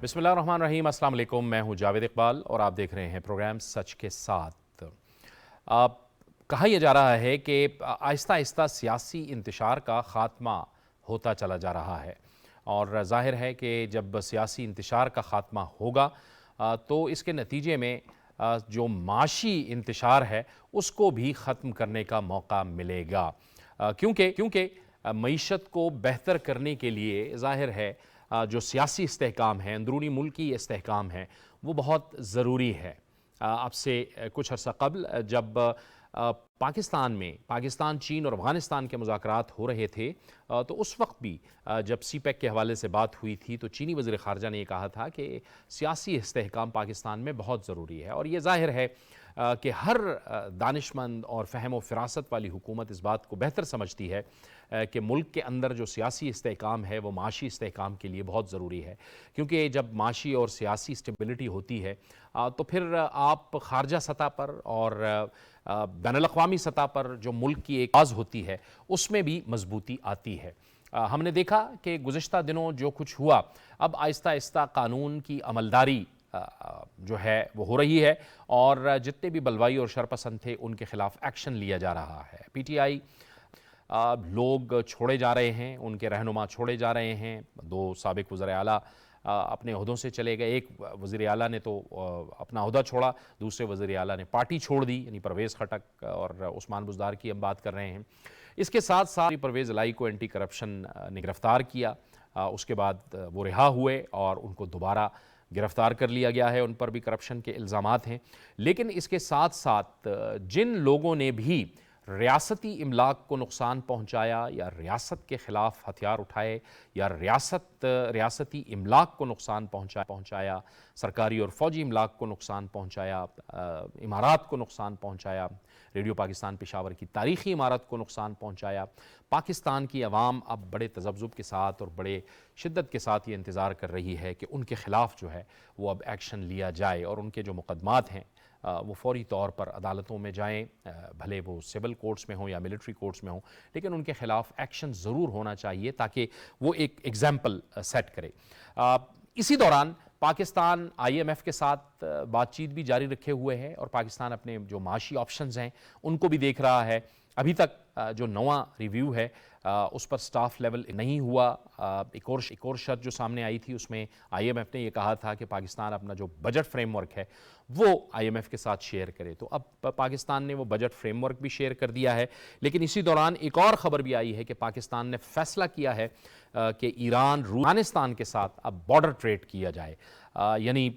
بسم اللہ الرحمن الرحیم۔ السلام علیکم، میں ہوں جاوید اقبال اور آپ دیکھ رہے ہیں پروگرام سچ کے ساتھ۔ کہا یہ جا رہا ہے کہ آہستہ آہستہ سیاسی انتشار کا خاتمہ ہوتا چلا جا رہا ہے، اور ظاہر ہے کہ جب سیاسی انتشار کا خاتمہ ہوگا تو اس کے نتیجے میں جو معاشی انتشار ہے اس کو بھی ختم کرنے کا موقع ملے گا، کیونکہ معیشت کو بہتر کرنے کے لیے ظاہر ہے جو سیاسی استحکام ہے، اندرونی ملکی استحکام ہے، وہ بہت ضروری ہے۔ اب سے کچھ عرصہ قبل جب پاکستان، چین اور افغانستان کے مذاکرات ہو رہے تھے تو اس وقت بھی جب سی پیک کے حوالے سے بات ہوئی تھی تو چینی وزیر خارجہ نے یہ کہا تھا کہ سیاسی استحکام پاکستان میں بہت ضروری ہے، اور یہ ظاہر ہے کہ ہر دانش مند اور فہم و فراست والی حکومت اس بات کو بہتر سمجھتی ہے کہ ملک کے اندر جو سیاسی استحکام ہے وہ معاشی استحکام کے لیے بہت ضروری ہے، کیونکہ جب معاشی اور سیاسی اسٹیبلٹی ہوتی ہے تو پھر آپ خارجہ سطح پر اور بین الاقوامی سطح پر جو ملک کی ایک آواز ہوتی ہے اس میں بھی مضبوطی آتی ہے۔ ہم نے دیکھا کہ گزشتہ دنوں جو کچھ ہوا، اب آہستہ آہستہ قانون کی عملداری جو ہے وہ ہو رہی ہے، اور جتنے بھی بلوائی اور شرپسند تھے ان کے خلاف ایکشن لیا جا رہا ہے۔ پی ٹی آئی لوگ چھوڑے جا رہے ہیں، ان کے رہنما چھوڑے جا رہے ہیں، 2 سابق وزراء اعلیٰ اپنے عہدوں سے چلے گئے، ایک وزیر اعلیٰ نے تو اپنا عہدہ چھوڑا، دوسرے وزیر اعلیٰ نے پارٹی چھوڑ دی، یعنی پرویز خٹک اور عثمان بزدار کی ہم بات کر رہے ہیں۔ اس کے ساتھ ساتھ پرویز الہی کو اینٹی کرپشن نے گرفتار کیا، اس کے بعد وہ رہا ہوئے اور ان کو دوبارہ گرفتار کر لیا گیا ہے، ان پر بھی کرپشن کے الزامات ہیں۔ لیکن اس کے ساتھ ساتھ جن لوگوں نے بھی ریاستی املاک کو نقصان پہنچایا یا ریاست کے خلاف ہتھیار اٹھائے یا ریاستی املاک کو نقصان پہنچایا، سرکاری اور فوجی املاک کو نقصان پہنچایا، عمارات کو نقصان پہنچایا، ریڈیو پاکستان پشاور کی تاریخی عمارت کو نقصان پہنچایا، پاکستان کی عوام اب بڑے تذبذب کے ساتھ اور بڑے شدت کے ساتھ یہ انتظار کر رہی ہے کہ ان کے خلاف جو ہے وہ اب ایکشن لیا جائے، اور ان کے جو مقدمات ہیں وہ فوری طور پر عدالتوں میں جائیں، بھلے وہ سول کورٹس میں ہوں یا ملٹری کورٹس میں ہوں، لیکن ان کے خلاف ایکشن ضرور ہونا چاہیے تاکہ وہ ایک ایگزامپل سیٹ کرے۔ اسی دوران پاکستان آئی ایم ایف کے ساتھ بات چیت بھی جاری رکھے ہوئے ہے، اور پاکستان اپنے جو معاشی آپشنز ہیں ان کو بھی دیکھ رہا ہے۔ ابھی تک جو نواں ریویو ہے اس پر سٹاف لیول نہیں ہوا۔ ایک اور شرط جو سامنے آئی تھی اس میں آئی ایم ایف نے یہ کہا تھا کہ پاکستان اپنا جو بجٹ فریم ورک ہے وہ آئی ایم ایف کے ساتھ شیئر کرے، تو اب پاکستان نے وہ بجٹ فریم ورک بھی شیئر کر دیا ہے۔ لیکن اسی دوران ایک اور خبر بھی آئی ہے کہ پاکستان نے فیصلہ کیا ہے کہ ایران افغانستان کے ساتھ اب بارڈر ٹریڈ کیا جائے، یعنی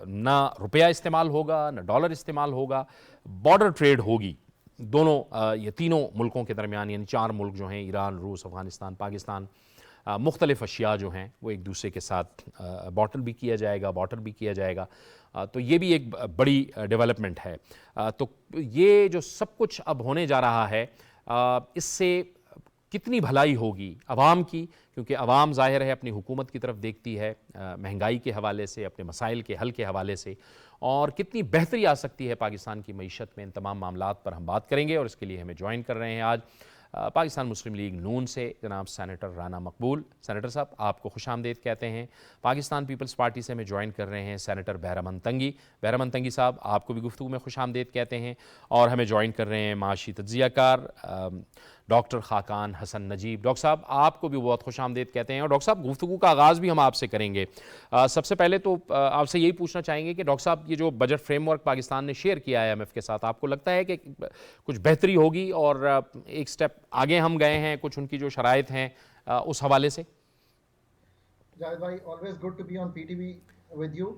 نہ روپیہ استعمال ہوگا نہ ڈالر استعمال ہوگا، بارڈر ٹریڈ ہوگی دونوں یہ تینوں ملکوں کے درمیان، یعنی 4 ملک جو ہیں ایران، روس، افغانستان، پاکستان، مختلف اشیاء جو ہیں وہ ایک دوسرے کے ساتھ بارٹر بھی کیا جائے گا، تو یہ بھی ایک بڑی ڈیولپمنٹ ہے۔ تو یہ جو سب کچھ اب ہونے جا رہا ہے اس سے کتنی بھلائی ہوگی عوام کی، کیونکہ عوام ظاہر ہے اپنی حکومت کی طرف دیکھتی ہے مہنگائی کے حوالے سے، اپنے مسائل کے حل کے حوالے سے، اور کتنی بہتری آ سکتی ہے پاکستان کی معیشت میں، ان تمام معاملات پر ہم بات کریں گے، اور اس کے لیے ہمیں جوائن کر رہے ہیں آج پاکستان مسلم لیگ نون سے جناب سینیٹر رانا مقبول۔ سینیٹر صاحب آپ کو خوش آمدید کہتے ہیں۔ پاکستان پیپلز پارٹی سے ہمیں جوائن کر رہے ہیں سینیٹر بہرامند تنگی صاحب، آپ کو بھی گفتگو میں خوش آمدید کہتے ہیں، اور ہمیں جوائن کر رہے ہیں معاشی تجزیہ کار ڈاکٹر خاقان حسن نجیب۔ ڈاکٹر صاحب آپ کو بھی بہت خوش آمدید کہتے ہیں، اور ڈاکٹر صاحب گفتگو کا آغاز بھی ہم آپ سے کریں گے۔ سب سے پہلے تو آپ سے یہی پوچھنا چاہیں گے کہ ڈاکٹر صاحب یہ جو بجٹ فریم ورک پاکستان نے شیئر کیا ہے آئی ایم ایف کے ساتھ، آپ کو لگتا ہے کہ کچھ بہتری ہوگی اور ایک سٹیپ آگے ہم گئے ہیں کچھ ان کی جو شرائط ہیں اس حوالے سے؟ جاوید بھائی always good to be on PTV with you۔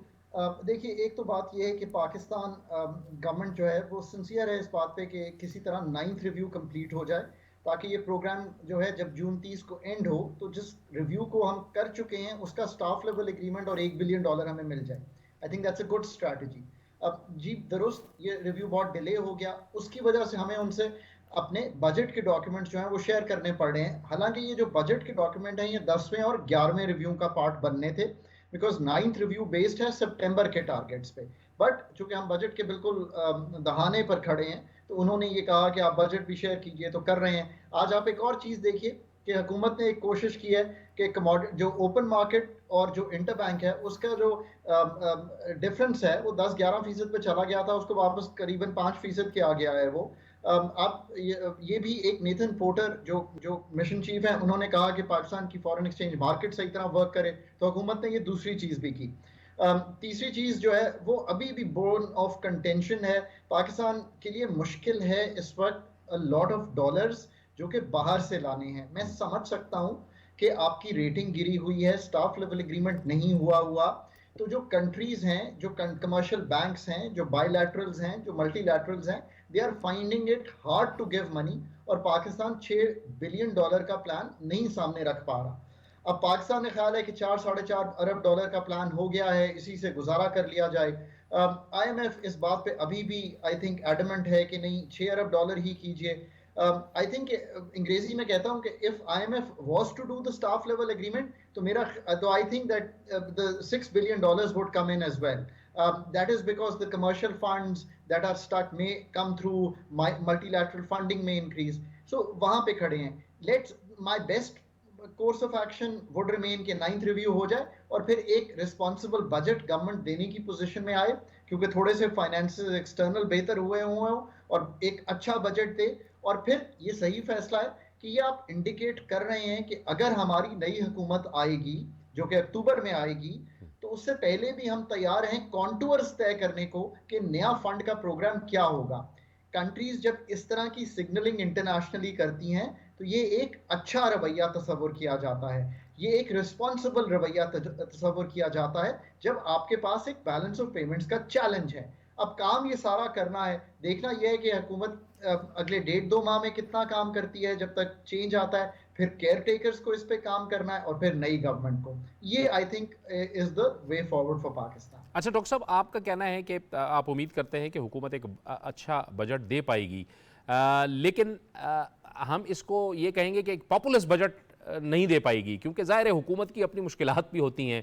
دیکھیے ایک تو بات یہ ہے کہ پاکستان گورنمنٹ جو ہے وہ سنسیئر ہے اس بات پہ کہ کسی طرح 9th ریویو کمپلیٹ ہو جائے، تاکہ یہ پروگرام جو ہے جب جون 30 کو اینڈ ہو تو جس ریویو کو ہم کر چکے ہیں اس کا سٹاف لیول ایگریمنٹ اور $1 بلین ہمیں مل جائے۔ I think that's a good strategy. اب جی درست یہ ریویو بہت ڈیلے ہو گیا، اس کی وجہ سے ہمیں ان سے اپنے بجٹ کے ڈاکیومنٹس جو ہیں وہ شیئر کرنے پڑ رہے ہیں، حالانکہ یہ جو بجٹ کے ڈاکیومنٹ ہیں یہ 10ویں اور 11ویں ریویو کا پارٹ بننے تھے، بیکاز 9th ریویو بیسڈ ہے سپٹمبر کے ٹارگیٹس پہ، بٹ چونکہ ہم بجٹ کے بالکل دہانے پر کھڑے ہیں تو انہوں نے یہ کہا کہ آپ بجٹ بھی شیئر کیجئے، تو کر رہے ہیں۔ آج آپ ایک اور چیز دیکھیے کہ حکومت نے ایک کوشش کی ہے کہ جو اوپن مارکیٹ اور جو انٹر بینک ہے اس کا جو ڈفرنس ہے وہ 10-11% پہ چلا گیا تھا، اس کو واپس قریباً 5% کے آ گیا ہے وہ. اب یہ بھی ایک نیتھن پورٹر جو مشن چیف ہیں انہوں نے کہا کہ پاکستان کی فارن ایکسچینج مارکیٹ صحیح طرح ورک کرے، تو حکومت نے یہ دوسری چیز بھی کی. تیسری چیز جو ہے وہ ابھی بھی بورن آف کنٹینشن ہے. پاکستان کے لیے مشکل ہے اس وقت لاٹ آف ڈالرز جو کہ باہر سے لانے ہیں. میں سمجھ سکتا ہوں کہ آپ کی ریٹنگ گری ہوئی ہے، سٹاف لیول اگریمنٹ نہیں ہوا، تو جو کنٹریز ہیں، جو کمرشل بینکس ہیں، جو بائی لیٹرلز ہیں، جو ملٹی لیٹرلز ہیں، they are finding it hard to give money, اور پاکستان $6 بلین کا پلان نہیں سامنے رکھ پا رہا. اب پاکستان نے خیال ہے کہ 4-4.5 ارب ڈالر کا پلان ہو گیا ہے، اسی سے گزارا کر لیا جائے. آئی ایم ایف اس بات پہ ابھی بھی آئی تھنک ایڈمنٹ ہے کہ نہیں $6 ارب ہی کیجئے. آئی تھنک انگریزی میں کہتا ہوں کہ if I M F was to do the staff level agreement تو I think that the $6 billion would come in as well. That is because the commercial funds that are stuck may come through multilateral funding may increase. So وہاں پہ کھڑے ہیں. My best course of action would remain کہ 9th review ہو جائے اور پھر ایک responsible budget government دینے کی پوزیشن میں آئے، کیونکہ تھوڑے سے فائنینسز ایکسٹرنل بہتر ہوئے ہوں اور ایک اچھا بجٹ دے. اور پھر یہ صحیح فیصلہ ہے کہ یہ آپ انڈیکیٹ کر رہے ہیں کہ اگر ہماری نئی حکومت آئے گی جو کہ اکتوبر میں آئے گی تو اس سے پہلے بھی ہم تیار ہیں کانٹورز طے کرنے کو کہ نیا فنڈ کا پروگرام کیا ہوگا. کنٹریز جب اس طرح کی سگنلنگ انٹرنیشنلی کرتی ہیں تو یہ ایک اچھا رویہ تصور کیا جاتا ہے، یہ ایک رسپانسبل رویہ تصور کیا جاتا ہے جب آپ کے پاس ایک بیلنس آف پیمنٹس کا چیلنج ہے. اب کام یہ سارا کرنا ہے، دیکھنا یہ ہے کہ حکومت اگلے 1.5-2 ماہ میں کتنا کام کرتی ہے جب تک چینج آتا ہے، پھر کیئر ٹیکرز کو اس پہ کام کرنا ہے اور پھر نئی گورنمنٹ کو. یہ I think is the way forward for Pakistan. اچھا ڈاکٹر صاحب، آپ کا کہنا ہے کہ آپ امید کرتے ہیں کہ حکومت ایک اچھا بجٹ دے پائے گی، لیکن ہم اس کو یہ کہیں گے کہ ایک پاپولس بجٹ نہیں دے پائے گی، کیونکہ ظاہر ہے حکومت کی اپنی مشکلات بھی ہوتی ہیں،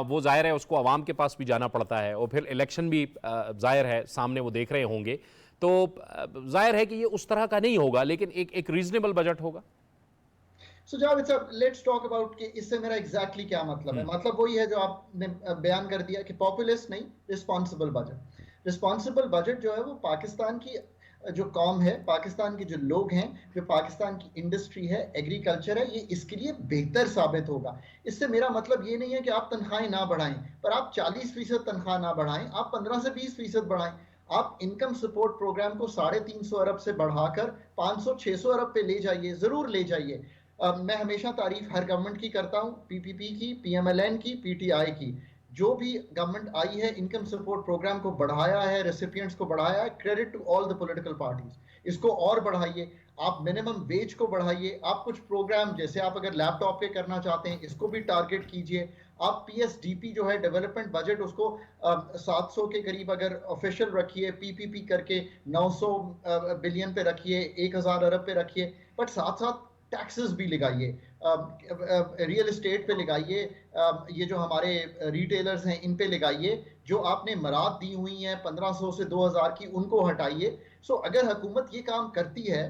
وہ ظاہر ہے اس کو عوام کے پاس بھی جانا پڑتا ہے، اور پھر الیکشن بھی ظاہر ہے سامنے وہ دیکھ رہے ہوں گے، تو ظاہر ہے کہ یہ اس طرح کا نہیں ہوگا، لیکن ایک ریزنیبل بجٹ ہوگا. سو جاوید صاحب، لیٹس ٹاک اباؤٹ کہ اس سے میرا ایگزیکٹلی کیا مطلب ہے. مطلب وہی ہے جو آپ نے بیان کر دیا کہ پاپولسٹ نہیں، رسپانسبل بجٹ. رسپانسبل بجٹ جو ہے وہ پاکستان کی جو قوم ہے، پاکستان کے جو لوگ ہیں، جو پاکستان کی انڈسٹری ہے، ایگریکلچر ہے، یہ اس کے لیے بہتر ثابت ہوگا. اس سے میرا مطلب یہ نہیں ہے کہ آپ تنخواہیں نہ بڑھائیں، پر آپ 40% تنخواہ نہ بڑھائیں، آپ 15 سے 20% بڑھائیں. آپ انکم سپورٹ پروگرام کو 350 ارب سے بڑھا کر 500-600 ارب پہ لے جائیے، ضرور لے جائیے. میں ہمیشہ تعریف ہر گورنمنٹ کی کرتا ہوں، پی پی پی کی، پی ایم ایل این کی، پی ٹی آئی کی. جو بھی گورنمنٹ آئی ہے انکم سپورٹ پروگرام کو بڑھایا ہے، ریسیپینٹس کو بڑھایا ہے، credit to all the political parties. اس کو اور بڑھائیے، آپ منیمم ویج کو بڑھائیے، آپ کچھ پروگرام جیسے آپ اگر لیپ ٹاپ پہ کرنا چاہتے ہیں اس کو بھی ٹارگٹ کیجئے. آپ پی ایس ڈی پی جو ہے ڈیولپمنٹ بجٹ، اس کو 700 کے قریب اگر آفیشیل رکھیے، پی پی پی کر کے 900 بلین پہ رکھیے، 1000 ارب پہ رکھیے، بٹ ساتھ ساتھ ٹیکسز بھی لگائیے، ریئل اسٹیٹ پہ لگائیے، یہ جو ہمارے ریٹیلرز ہیں ان پہ لگائیے، جو آپ نے مراد دی ہوئی ہیں 1500 سے 2000 کی ان کو ہٹائیے. سو اگر حکومت یہ کام کرتی ہے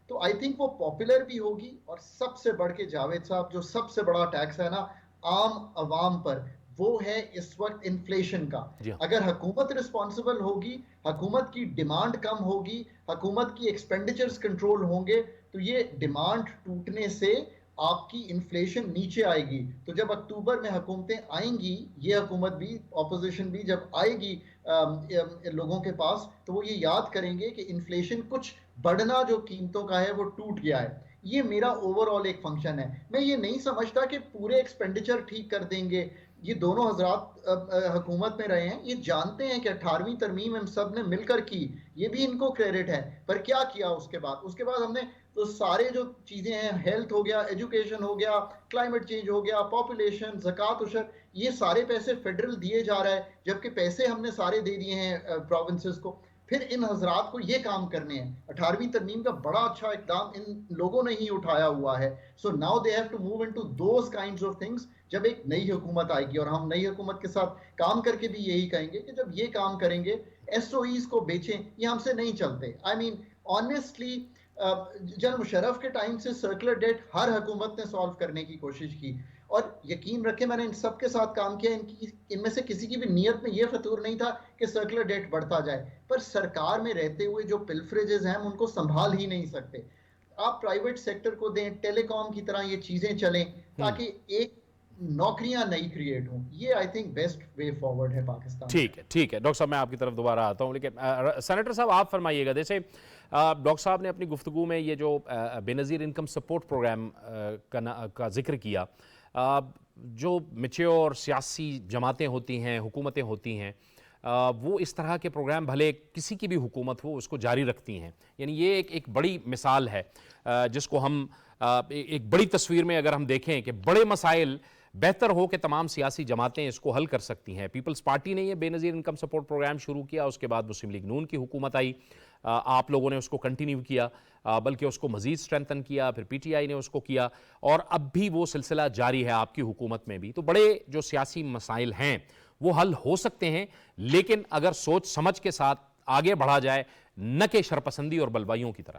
تو آئی تھنک وہ پاپولر بھی ہوگی، اور سب سے بڑھ کے جاوید صاحب جو سب سے بڑا ٹیکس ہے نا عام عوام پر، وہ ہے اس وقت انفلیشن کا. اگر حکومت رسپانسبل ہوگی، حکومت کی ڈیمانڈ کم ہوگی، حکومت کی ایکسپینڈیچرز کنٹرول ہوں گے، تو یہ ڈیمانڈ ٹوٹنے سے آپ کی انفلیشن نیچے آئے گی. تو جب اکتوبر میں حکومتیں آئیں گی، یہ حکومت بھی، اپوزیشن بھی جب آئے گی لوگوں کے پاس، تو وہ یہ یاد کریں گے کہ انفلیشن کچھ بڑھنا جو قیمتوں کا ہے وہ ٹوٹ گیا ہے. یہ میرا اوور آل ایک فنکشن ہے. میں یہ نہیں سمجھتا کہ پورے ایکسپینڈیچر ٹھیک کر دیں گے. یہ دونوں حضرات حکومت میں رہے ہیں، یہ جانتے ہیں کہ 18ویں ترمیم ہم سب نے مل کر کی، یہ بھی ان کو کریڈٹ ہے. پر کیا کیا اس کے بعد ہم نے تو سارے جو چیزیں ہیں، ہیلتھ ہو گیا، ایجوکیشن ہو گیا، کلائمیٹ چینج ہو گیا، پاپولیشن، زکوٰۃ، عشر، یہ سارے پیسے فیڈرل دیے جا رہا ہے، جبکہ پیسے ہم نے سارے دے دیے ہیں پروونسز کو. پھر ان حضرات کو یہ کام کرنے ہیں. 18ویں ترمیم کا بڑا اچھا اقدام ان لوگوں نے ہی اٹھایا ہوا ہے. So now they have to move into those kinds of things. جب ایک نئی حکومت آئے گی، اور ہم نئی حکومت کے ساتھ کام کر کے بھی یہی کہیں گے کہ جب یہ کام کریں گے، ایس او ایز کو بیچیں، یہ ہم سے نہیں چلتے. آئی مین آنیسٹلی جنرل مشرف کے ٹائم سے سرکولر ڈیٹ ہر حکومت نے سالو کرنے کی کوشش کی، اور یقین رکھیں میں نے ان سب کے ساتھ کام کیا، ان میں سے کسی کی بھی نیت میں یہ فطور نہیں تھا کہ سرکولر ڈیٹ بڑھتا جائے، پر سرکار میں رہتے ہوئے جو پلفریجز ہیں ہم ان کو سنبھال ہی نہیں سکتے. آپ پرائیویٹ سیکٹر کو دیں، ٹیلی کام کی طرح یہ چیزیں چلیں تاکہ ایک نوکریاں نئی کریٹ ہوں. یہ I think best way forward ہے پاکستان. ٹھیک ہے ٹھیک ہے ڈاکٹر صاحب میں آپ کی طرف دوبارہ آتا ہوں، لیکن سینیٹر صاحب آپ فرمائیے گا. جیسے ڈاکٹر صاحب نے اپنی گفتگو میں یہ جو بے نظیر انکم سپورٹ پروگرام کا ذکر کیا، جو میچیور سیاسی جماعتیں ہوتی ہیں، حکومتیں ہوتی ہیں، وہ اس طرح کے پروگرام بھلے کسی کی بھی حکومت ہو اس کو جاری رکھتی ہیں. یعنی یہ ایک بڑی مثال ہے جس کو ہم ایک بڑی تصویر میں اگر ہم دیکھیں کہ بڑے مسائل بہتر ہو کہ تمام سیاسی جماعتیں اس کو حل کر سکتی ہیں. پیپلز پارٹی نے یہ بے نظیر انکم سپورٹ پروگرام شروع کیا، اس کے بعد مسلم لیگ نون کی حکومت آئی، آپ لوگوں نے اس کو کنٹینیو کیا، بلکہ اس کو مزید سٹرینتھن کیا، پھر پی ٹی آئی نے اس کو کیا، اور اب بھی وہ سلسلہ جاری ہے آپ کی حکومت میں بھی. تو بڑے جو سیاسی مسائل ہیں وہ حل ہو سکتے ہیں، لیکن اگر سوچ سمجھ کے ساتھ آگے بڑھا جائے، نہ کہ شرپسندی اور بلوائیوں کی طرح.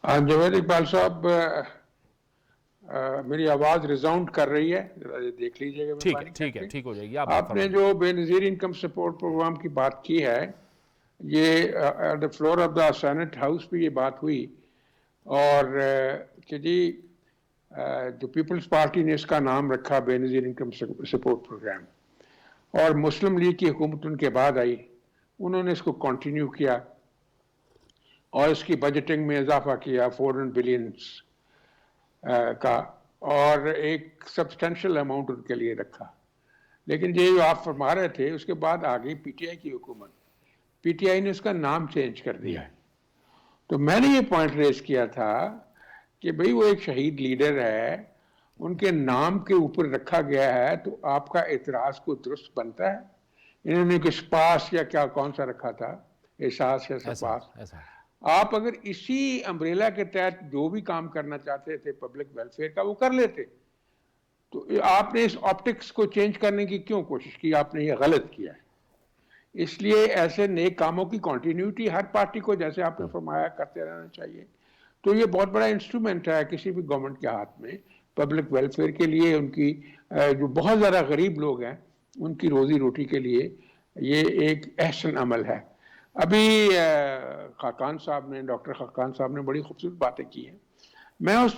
جاوید اقبال صاحب، میری آواز ریزاؤنڈ کر رہی ہے، دیکھ لیجئے گا. ٹھیک ہے ٹھیک ہے ٹھیک ہو جائے گی. آپ نے جو بے نظیر انکم سپورٹ پروگرام کی بات کی ہے، یہ at the floor of the Senate House پہ یہ بات ہوئی، اور کہ جی جو پیپلز پارٹی نے اس کا نام رکھا بے نظیر انکم سپورٹ پروگرام، اور مسلم لیگ کی حکومت ان کے بعد آئی، انہوں نے اس کو کنٹینیو کیا اور اس کی بجٹنگ میں اضافہ کیا 400 بلینز کا، اور ایک سبسٹینشل اماؤنٹ ان کے لیے رکھا. لیکن یہ جو آپ فرما رہے تھے، اس کے بعد آ گئی پی ٹی آئی کی حکومت، پی ٹی آئی نے اس کا نام چینج کر دیا. تو میں نے یہ پوائنٹ ریز کیا تھا کہ بھئی وہ ایک شہید لیڈر ہے، ان کے نام کے اوپر رکھا گیا ہے، تو آپ کا اعتراض کو درست بنتا ہے. انہوں نے کہ سپاس یا کیا کون سا رکھا تھا، احساس یا سپاس. آپ اگر اسی امبریلا کے تحت جو بھی کام کرنا چاہتے تھے پبلک ویلفیئر کا، وہ کر لیتے. تو آپ نے اس آپٹکس کو چینج کرنے کی کیوں کوشش کی؟ آپ نے یہ غلط کیا ہے. اس لیے ایسے نیک کاموں کی کنٹینیوٹی ہر پارٹی کو، جیسے آپ نے فرمایا، کرتے رہنا چاہیے. تو یہ بہت بڑا انسٹرومنٹ ہے کسی بھی گورنمنٹ کے ہاتھ میں، پبلک ویلفیئر کے لیے، ان کی جو بہت زیادہ غریب لوگ ہیں ان کی روزی روٹی کے لیے یہ ایک احسن عمل ہے. ابھی خاقان صاحب نے، ڈاکٹر خاقان صاحب نے بڑی خوبصورت باتیں کی ہیں. میں اس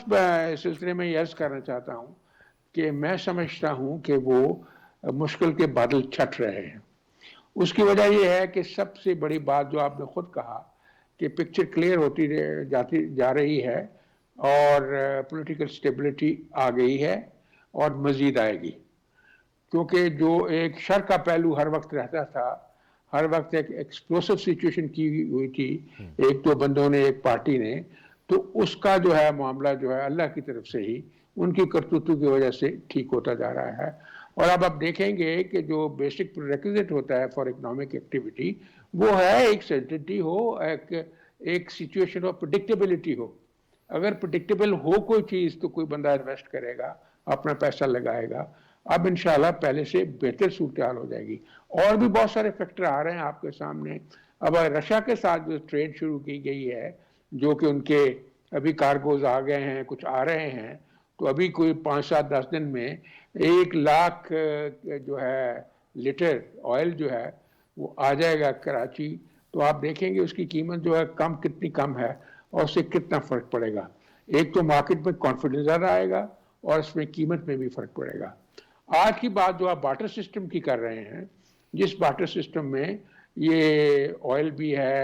سلسلے میں یہ عرض کرنا چاہتا ہوں کہ میں سمجھتا ہوں کہ وہ مشکل کے بادل چھٹ رہے ہیں. اس کی وجہ یہ ہے کہ سب سے بڑی بات جو آپ نے خود کہا کہ پکچر کلیئر ہوتی جا رہی ہے، اور پولیٹیکل سٹیبلٹی آ گئی ہے اور مزید آئے گی. کیونکہ جو ایک شر کا پہلو ہر وقت رہتا تھا، ہر وقت ایک ایکسپلوسو سچویشن کی ہوئی تھی ایک دو بندوں نے، ایک پارٹی نے، تو اس کا جو ہے معاملہ جو ہے اللہ کی طرف سے ہی ان کی کرتوتوں کی وجہ سے ٹھیک ہوتا جا رہا ہے. اور اب آپ دیکھیں گے کہ جو بیسک ریکوزٹ ہوتا ہے فار اکنامک ایکٹیویٹی، وہ ہے ایک سرٹنٹی ہو، ایک سچویشن آف پریڈکٹیبلٹی ہو. اگر پریڈکٹیبل ہو کوئی چیز تو کوئی بندہ انویسٹ کرے گا، اپنا پیسہ لگائے گا. اب انشاءاللہ پہلے سے بہتر صورتحال ہو جائے گی. اور بھی بہت سارے فیکٹر آ رہے ہیں آپ کے سامنے. اب رشیا کے ساتھ جو ٹریڈ شروع کی گئی ہے، جو کہ ان کے ابھی کارگوز آ گئے ہیں، کچھ آ رہے ہیں، تو ابھی کوئی 5-7-10 دن میں 1 لاکھ جو ہے لیٹر آئل جو ہے وہ آ جائے گا کراچی. تو آپ دیکھیں گے اس کی قیمت جو ہے کتنی کم ہے، اور اس سے کتنا فرق پڑے گا. ایک تو مارکیٹ میں کانفیڈنس زیادہ آئے گا، اور اس میں قیمت میں بھی فرق پڑے گا. آج کی بات جو آپ بارٹر سسٹم کی کر رہے ہیں، جس بارٹر سسٹم میں یہ آئل بھی ہے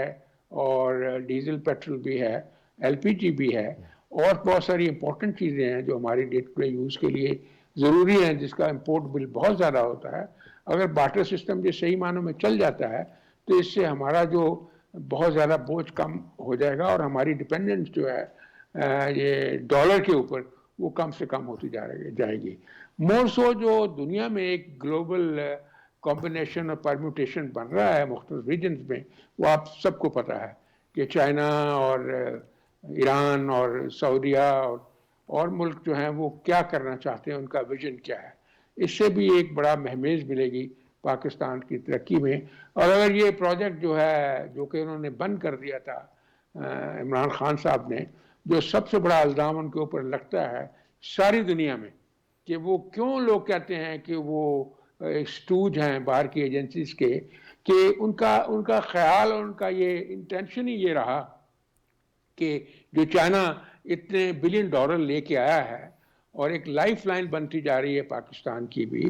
اور ڈیزل پیٹرول بھی ہے، ایل پی جی بھی ہے، اور بہت ساری امپورٹنٹ چیزیں ہیں جو ہماری ڈے ٹو ڈے یوز کے لیے ضروری ہیں، جس کا امپورٹ بل بہت زیادہ ہوتا ہے. اگر بارٹر سسٹم جو صحیح معنوں میں چل جاتا ہے تو اس سے ہمارا جو بہت زیادہ بوجھ کم ہو جائے گا، اور ہماری ڈپینڈنس جو ہے یہ ڈالر کے اوپر وہ کم سے کم ہوتی جائے گی. مور سو جو دنیا میں ایک گلوبل کمبینیشن اور پرمیوٹیشن بن رہا ہے مختلف ریجنز میں، وہ آپ سب کو پتہ ہے کہ چائنا اور ایران اور سعودیہ اور ملک جو ہیں وہ کیا کرنا چاہتے ہیں، ان کا ویژن کیا ہے. اس سے بھی ایک بڑا مہمیز ملے گی پاکستان کی ترقی میں. اور اگر یہ پروجیکٹ جو ہے جو کہ انہوں نے بند کر دیا تھا عمران خان صاحب نے جو سب سے بڑا الزام ان کے اوپر لگتا ہے ساری دنیا میں کہ وہ کیوں لوگ کہتے ہیں کہ وہ اسٹوج ہیں باہر کی ایجنسیز کے، کہ ان کا خیال اور ان کا یہ انٹینشن ہی یہ رہا کہ جو چائنا اتنے بلین ڈالر لے کے آیا ہے اور ایک لائف لائن بنتی جا رہی ہے پاکستان کی بھی،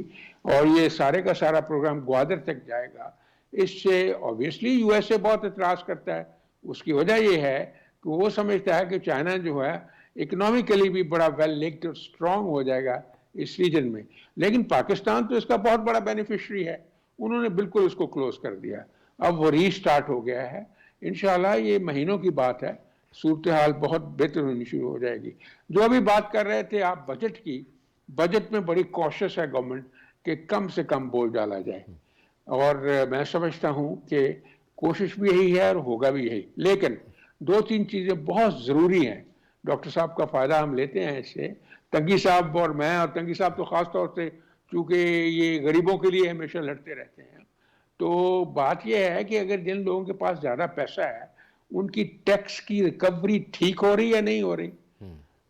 اور یہ سارے کا سارا پروگرام گوادر تک جائے گا، اس سے آبویسلی یو ایس اے بہت اعتراض کرتا ہے. اس کی وجہ یہ ہے کہ وہ سمجھتا ہے کہ چائنا جو ہے اکنامیکلی بھی بڑا ویل لنکڈ اور اسٹرانگ ہو جائے گا اس ریجن میں، لیکن پاکستان تو اس کا بہت بڑا بینیفیشری ہے. انہوں نے بالکل اس کو کلوز کر دیا. اب وہ ری سٹارٹ ہو گیا ہے. انشاءاللہ یہ مہینوں کی بات ہے، صورتحال بہت بہتر ہونی شروع ہو جائے گی. جو ابھی بات کر رہے تھے آپ بجٹ کی، بجٹ میں بڑی کوشش ہے گورنمنٹ کہ کم سے کم بول ڈالا جائے، اور میں سمجھتا ہوں کہ کوشش بھی یہی ہے اور ہوگا بھی یہی. لیکن دو تین چیزیں بہت ضروری ہیں. ڈاکٹر صاحب کا فائدہ ہم لیتے ہیں اس سے، تنگی صاحب اور میں، اور تنگی صاحب تو خاص طور سے چونکہ یہ غریبوں کے لیے ہمیشہ لڑتے رہتے ہیں. تو بات یہ ہے کہ اگر جن لوگوں کے پاس زیادہ پیسہ ہے ان کی ٹیکس کی ریکوری ٹھیک ہو رہی یا نہیں ہو رہی.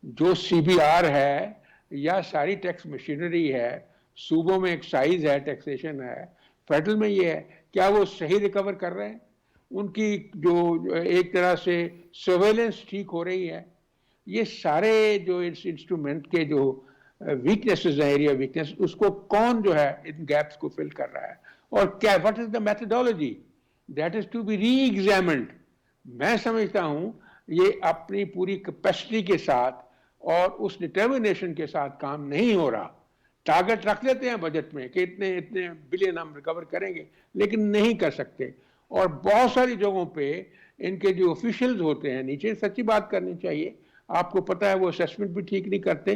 جو سی بی آر ہے یا ساری ٹیکس مشینری ہے، صوبوں میں ایکسائز ہے، ٹیکسیشن ہے، فیڈرل میں یہ ہے، کیا وہ صحیح ریکور کر رہے ہیں؟ ان کی جو ایک طرح سے سرویلنس ٹھیک ہو رہی ہے؟ یہ سارے جو انسٹرومنٹ کے جو ویکنیسز ہیں، ایریا ویکنیس، اس کو کون جو ہے ان گیپس کو فل کر رہا ہے، اور کیا what is the methodology that is to be reexamined. میں سمجھتا ہوں یہ اپنی پوری کیپیسٹی کے ساتھ اور اس ڈٹرمنیشن کے ساتھ کام نہیں ہو رہا. ٹارگٹ رکھ لیتے ہیں بجٹ میں کہ اتنے اتنے بلین ہم ریکور کریں گے، لیکن نہیں کر سکتے. اور بہت ساری جگہوں پہ ان کے جو آفیشلز ہوتے ہیں نیچے، سچی بات کرنی چاہیے، آپ کو پتہ ہے وہ اسیسمنٹ بھی ٹھیک نہیں کرتے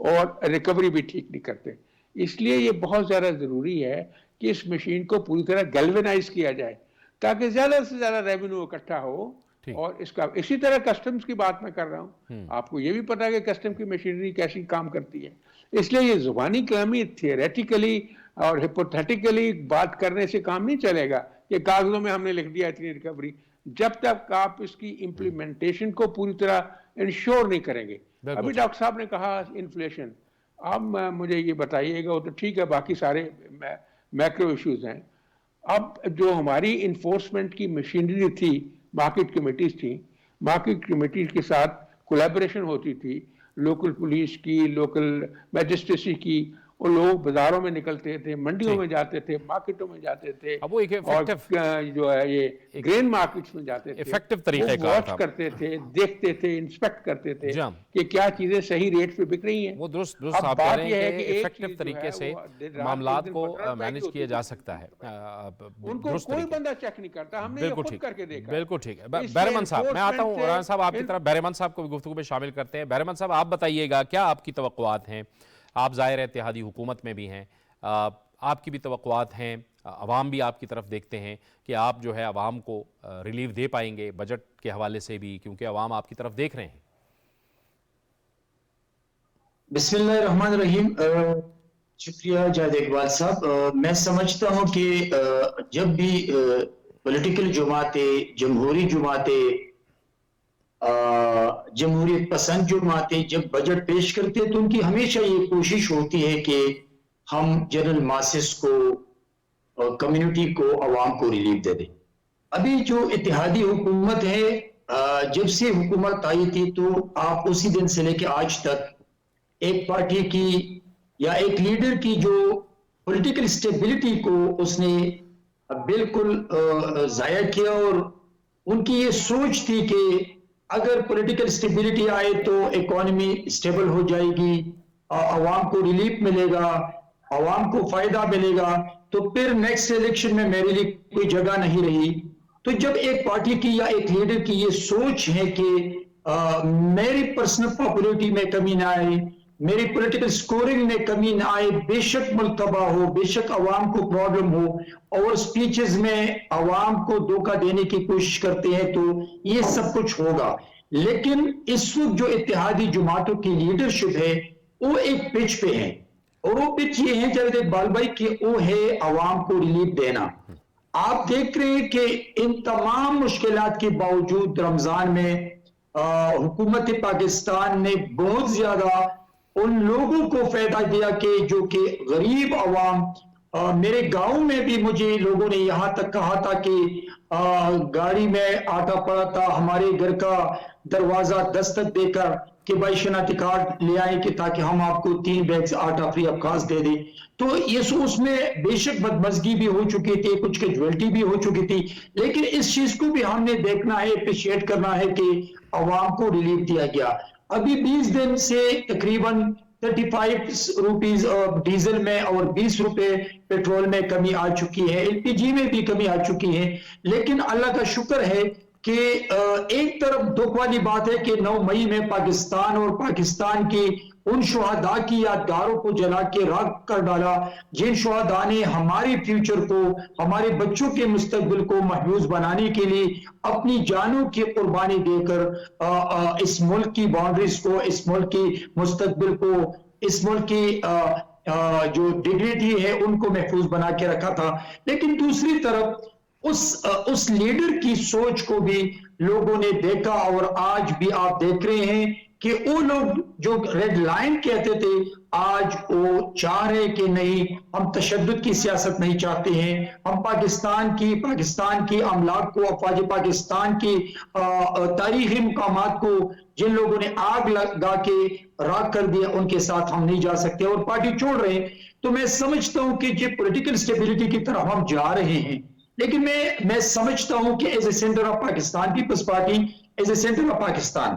اور ریکوری بھی ٹھیک نہیں کرتے. اس لیے یہ بہت زیادہ ضروری ہے کہ اس مشین کو پوری طرح گیلونائز کیا جائے تاکہ زیادہ سے زیادہ ریونیو اکٹھا ہو. اور اس کا اسی طرح کسٹمز کی بات میں کر رہا ہوں، آپ کو یہ بھی پتا ہے کہ کسٹم کی مشینری کیسی کام کرتی ہے. اس لیے یہ زبانی کلامی تھیوریٹیکلی اور ہپوتھیٹیکلی بات کرنے سے کام نہیں چلے گا کہ کاغذوں میں ہم نے لکھ دیا اتنی ریکوری، جب تک آپ اس کی امپلیمنٹیشن کو پوری طرح انشور نہیں کریں گے. ابھی ڈاکٹر صاحب نے کہا انفلیشن، اب مجھے یہ بتائیے گا، وہ تو ٹھیک ہے باقی سارے میکرو ایشوز ہیں. اب جو ہماری انفورسمنٹ کی مشینری تھی، مارکیٹ کمیٹیز تھیں، مارکیٹ کمیٹیز کے ساتھ کولیبریشن ہوتی تھی، لوکل پولیس کی، لوکل میجسٹریسی کی، اور لوگ بازاروں میں نکلتے تھے، منڈیوں میں جاتے تھے، مارکیٹوں میں جاتے تھے، اور جو ہے یہ گرین مارکیٹس میں جاتے تھے، وہ واچ کرتے تھے، دیکھتے تھے، انسپیکٹ کرتے تھے کہ کیا چیزیں صحیح ریٹ پہ بک رہی ہیں. وہ درست آپ کہہ رہے ہیں کہ ایفیکٹو طریقے سے معاملات کو مینج کیا جا سکتا ہے. ان کو کوئی بندہ چیک نہیں کرتا، ہم نے یہ خود کر کے دیکھا. بالکل ٹھیک ہے. بہرمن صاحب، میں آتا ہوں رانا صاحب آپ کی طرف، بہرمن صاحب کو بھی گفتگو میں شامل کرتے ہیں. بہرمن صاحب آپ بتائیے گا کیا آپ کی توقعات ہیں؟ آپ ظاہر اتحادی حکومت میں بھی ہیں، آپ کی بھی توقعات ہیں، عوام بھی آپ کی طرف دیکھتے ہیں کہ آپ جو ہے عوام کو ریلیف دے پائیں گے بجٹ کے حوالے سے بھی، کیونکہ عوام آپ کی طرف دیکھ رہے ہیں. بسم اللہ الرحمن الرحیم. شکریہ جاوید اقبال صاحب. میں سمجھتا ہوں کہ جب بھی پولیٹیکل جماعتیں، جمہوری جماعتیں، جمہوریت پسند جماعتیں جب بجٹ پیش کرتے ہیں تو ان کی ہمیشہ یہ کوشش ہوتی ہے کہ ہم جنرل ماسس کو، کمیونٹی کو، عوام کو ریلیف دے دیں. ابھی جو اتحادی حکومت ہے، جب سے حکومت آئی تھی تو آپ اسی دن سے لے کے آج تک ایک پارٹی کی یا ایک لیڈر کی جو پولیٹیکل اسٹیبلٹی کو اس نے بالکل ضائع کیا، اور ان کی یہ سوچ تھی کہ اگر پولیٹیکل اسٹیبلٹی آئے تو اکانومی اسٹیبل ہو جائے گی، عوام کو ریلیف ملے گا، عوام کو فائدہ ملے گا، تو پھر نیکسٹ الیکشن میں میرے لیے کوئی جگہ نہیں رہی. تو جب ایک پارٹی کی یا ایک لیڈر کی یہ سوچ ہے کہ میری پرسنل پاپولیٹی میں کمی نہ آئے، میری پولیٹیکل سکورنگ میں کمی نہ آئے، بے شک ملک تباہ ہو، بے شک عوام کو پرابلم ہو، اور سپیچز میں عوام کو دھوکہ دینے کی کوشش کرتے ہیں، تو یہ سب کچھ ہوگا. لیکن اس وقت جو اتحادی جماعتوں کی لیڈرشپ ہے وہ ایک پچ پہ ہے، اور وہ پچ یہ ہے جاوید اقبال بھائی کہ وہ ہے عوام کو ریلیف دینا. آپ دیکھ رہے ہیں کہ ان تمام مشکلات کے باوجود رمضان میں حکومت پاکستان نے بہت زیادہ ان لوگوں کو فائدہ دیا جو کہ غریب عوام، میرے گاؤں میں بھی مجھے لوگوں نے یہاں تک کہا تھا کہ گاڑی میں آٹا پڑا تھا، ہمارے گھر کا دروازہ دستک دے کر کہ بھائی شناختی کارڈ لے آئیں کہ تاکہ ہم آپ کو 3 بیگ آٹا فری آف کاسٹ دے دیں. تو اس میں بے شک بدمزگی بھی ہو چکی تھی، کچھ کیجویلٹی بھی ہو چکی تھی، لیکن اس چیز کو بھی ہم نے دیکھنا ہے، اپریشیٹ کرنا ہے کہ عوام کو ریلیف دیا گیا. ابھی 20 دن سے تقریباً 35 روپیز ڈیزل میں اور 20 روپے پیٹرول میں کمی آ چکی ہے، ایل پی جی میں بھی کمی آ چکی ہے. لیکن اللہ کا شکر ہے کہ ایک طرف دکھ والی بات ہے کہ 9 مئی میں پاکستان اور پاکستان کی ان شہداء کی یادگاروں کو جلا کے راکھ کر ڈالا جن شہداء نے ہمارے فیوچر کو، ہمارے بچوں کے مستقبل کو محفوظ بنانے کے لیے اپنی جانوں کی قربانی دے کر اس ملک کی باؤنڈریز کو، اس ملک کی مستقبل کو، اس ملک کی جو ڈگنیٹی ہے ان کو محفوظ بنا کے رکھا تھا. لیکن دوسری طرف اس لیڈر کی سوچ کو بھی لوگوں نے دیکھا، اور آج بھی آپ دیکھ رہے ہیں کہ وہ لوگ جو ریڈ لائن کہتے تھے آج وہ چاہ رہے کہ نہیں، ہم تشدد کی سیاست نہیں چاہتے ہیں، ہم پاکستان کی املاک کو، افواج پاکستان کی تاریخی مقامات کو جن لوگوں نے آگ لگا کے راکھ کر دیا ان کے ساتھ ہم نہیں جا سکتے اور پارٹی چھوڑ رہے ہیں. تو میں سمجھتا ہوں کہ یہ پولیٹیکل سٹیبلٹی کی طرف ہم جا رہے ہیں. لیکن میں سمجھتا ہوں کہ as a senator of Pakistan Peoples Party, as a senator of Pakistan,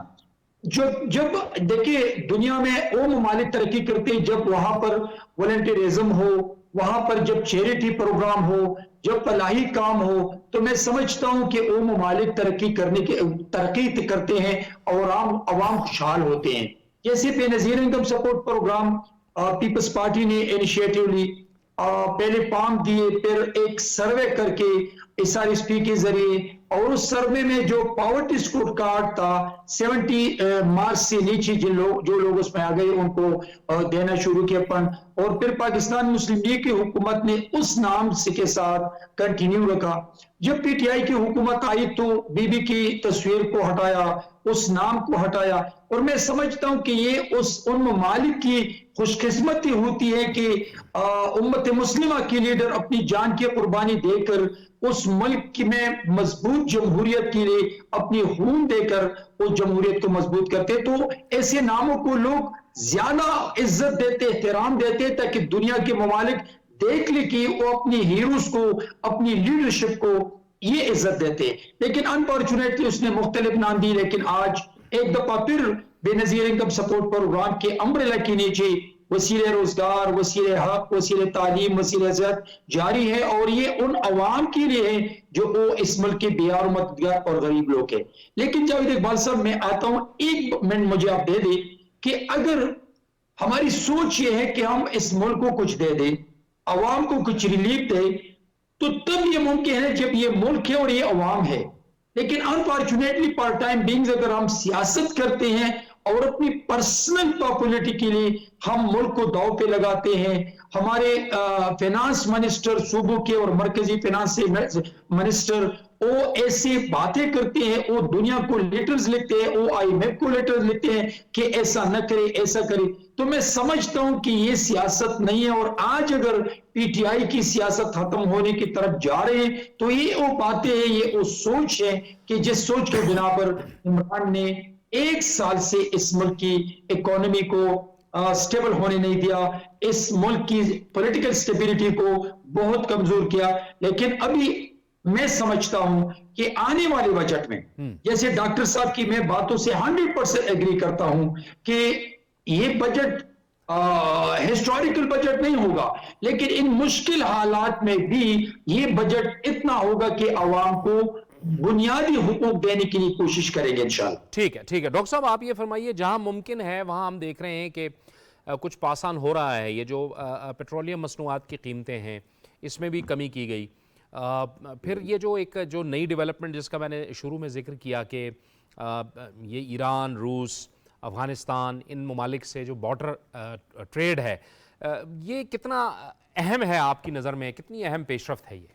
جب دیکھیں دنیا میں وہ ممالک ترقی کرتے ہیں جب وہاں پر والنٹیرزم ہو، وہاں پر جب چیریٹی پروگرام ہو، جب فلاحی کام ہو، تو میں سمجھتا ہوں کہ وہ ممالک ترقی کرتے ہیں اور عوام خوشحال ہوتے ہیں. جیسے Benazir income support programme peoples party نے انیشیٹو لی، پہلے پام دیے، پھر ایک سروے کر کے ایس آر ایس پی کے ذریعے، اور اس سروے میں جو پاورٹی سکور کارڈ تھا 70 مارکس سے نیچے جو لوگ اس میں آ گئے ان کو دینا شروع کیا فنڈ. اور پھر پاکستان مسلم لیگ کی حکومت نے اس نام کے ساتھ کنٹینیو رکھا. جب پی ٹی آئی کی حکومت آئی تو بی بی کی تصویر کو ہٹایا، اس نام کو ہٹایا. اور میں سمجھتا ہوں کہ یہ ان ممالک کی خوش قسمتی ہوتی ہے کہ امت مسلمہ کی لیڈر اپنی جان کی قربانی دے کر اس ملک میں مضبوط جمہوریت کے لیے اپنی خون دے کر اس جمہوریت کو مضبوط کرتے. تو ایسے ناموں کو لوگ زیادہ عزت دیتے، احترام دیتے، تاکہ دنیا کے ممالک دیکھ لے کہ وہ اپنی ہیروز کو، اپنی لیڈرشپ کو یہ عزت دیتے. لیکن انفارچونیٹلی اس نے مختلف نام دی. لیکن آج ایک دفعہ پھر بے نظیر انکم سپورٹ پروگرام کے امبریلا کے نیچے وسیلے روزگار، وسیلے حق، وسیلے تعلیم، وسیلے صحت جاری ہے، اور یہ ان عوام کے لیے ہے جو وہ اس ملک کے بیار و مددگار اور غریب لوگ ہیں. لیکن جاوید اقبال صاحب میں آتا ہوں، ایک منٹ مجھے آپ دے دیں کہ اگر ہماری سوچ یہ ہے کہ ہم اس ملک کو کچھ دے دیں، عوام کو کچھ ریلیف دے، تو تب یہ ممکن ہے جب یہ ملک ہے اور یہ عوام ہے. لیکن انفارچونیٹلی فار ٹائم بینگ اگر ہم سیاست کرتے ہیں اور اپنی پرسنل پاپولیٹی کے لیے ہم ملک کو داؤ پہ لگاتے ہیں، ہمارے فینانس منسٹر صوبوں کے اور مرکزی فینانس منسٹر وہ ایسی باتیں کرتے ہیں، وہ دنیا کو لیٹرز لکھتے ہیں، وہ آئی ایم ایف کو لیٹرز لکھتے ہیں کہ ایسا نہ کرے، ایسا کرے. تو میں سمجھتا ہوں کہ یہ سیاست نہیں ہے. اور آج اگر پی ٹی آئی کی سیاست ختم ہونے کی طرف جا رہے ہیں تو یہ وہ باتیں ہیں، یہ وہ سوچ ہے کہ جس سوچ کے بنا پر عمران نے 1 سال سے اس ملک کی اکانومی کو سٹیبل ہونے نہیں دیا، اس ملک کی پولیٹیکل سٹیبلٹی کو بہت کمزور کیا. لیکن ابھی میں سمجھتا ہوں کہ آنے والے بجٹ میں، جیسے ڈاکٹر صاحب کی میں باتوں سے 100% ایگری کرتا ہوں کہ یہ بجٹ ہسٹوریکل بجٹ نہیں ہوگا، لیکن ان مشکل حالات میں بھی یہ بجٹ اتنا ہوگا کہ عوام کو بنیادی حقوق دینے کے لیے کوشش کریں گے انشاءاللہ. ٹھیک ہے ڈاکٹر صاحب آپ یہ فرمائیے، جہاں ممکن ہے وہاں ہم دیکھ رہے ہیں کہ کچھ پاسان ہو رہا ہے. یہ جو پیٹرولیم مصنوعات کی قیمتیں ہیں اس میں بھی کمی کی گئی. پھر یہ جو نئی ڈیولپمنٹ جس کا میں نے شروع میں ذکر کیا کہ یہ ایران، روس، افغانستان، ان ممالک سے جو بارڈر ٹریڈ ہے، یہ کتنا اہم ہے آپ کی نظر میں؟ کتنی اہم پیش رفت ہے یہ؟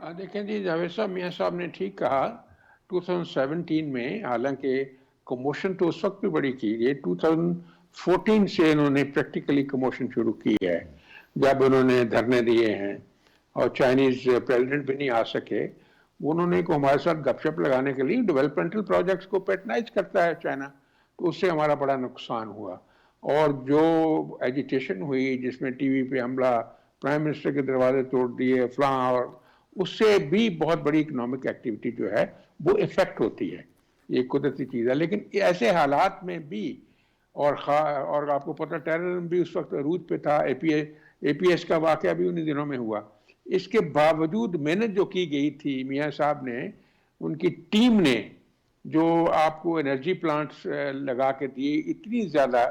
دیکھیں جی، جاوید صاحب، میاں صاحب نے ٹھیک کہا. 2017 میں حالانکہ کموشن تو اس وقت بھی بڑی کی، یہ 2014 سے انہوں نے پریکٹیکلی کموشن شروع کی ہے، جب انہوں نے دھرنے دیے ہیں اور چائنیز پریزیڈنٹ بھی نہیں آ سکے. انہوں نے کو ہمارے ساتھ گپ شپ لگانے کے لیے ڈیولپمنٹل پروجیکٹس کو پیٹرنائز کرتا ہے چائنا، تو اس سے ہمارا بڑا نقصان ہوا. اور جو ایجیٹیشن ہوئی جس میں ٹی وی پہ حملہ، پرائم منسٹر کے دروازے توڑ دیے فلاں، اور اس سے بھی بہت بڑی اکنامک ایکٹیویٹی جو ہے وہ افیکٹ ہوتی ہے. یہ قدرتی چیز ہے. لیکن ایسے حالات میں بھی اور آپ کو پتہ ٹیررزم بھی اس وقت عروج پہ تھا، اے پی ایس کا واقعہ بھی انہی دنوں میں ہوا. اس کے باوجود محنت جو کی گئی تھی میاں صاحب نے، ان کی ٹیم نے، جو آپ کو انرجی پلانٹس لگا کے دیے اتنی زیادہ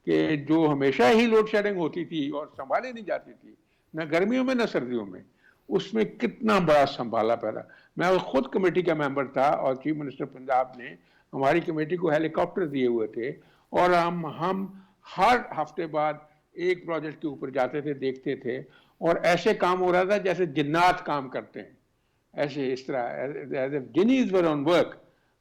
کہ جو ہمیشہ ہی لوڈ شیڈنگ ہوتی تھی اور سنبھالی نہیں جاتی تھی، نہ گرمیوں میں نہ سردیوں میں، اس میں کتنا بڑا سنبھالا پیدا. میں خود کمیٹی کا ممبر تھا اور چیف منسٹر پنجاب نے ہماری کمیٹی کو ہیلی کاپٹر دیے ہوئے تھے، اور ہم ہر ہفتے بعد ایک پروجیکٹ کے اوپر جاتے تھے، دیکھتے تھے، اور ایسے کام ہو رہا تھا جیسے جنات کام کرتے ہیں، ایسے اس طرح جنیز ور آن ورک.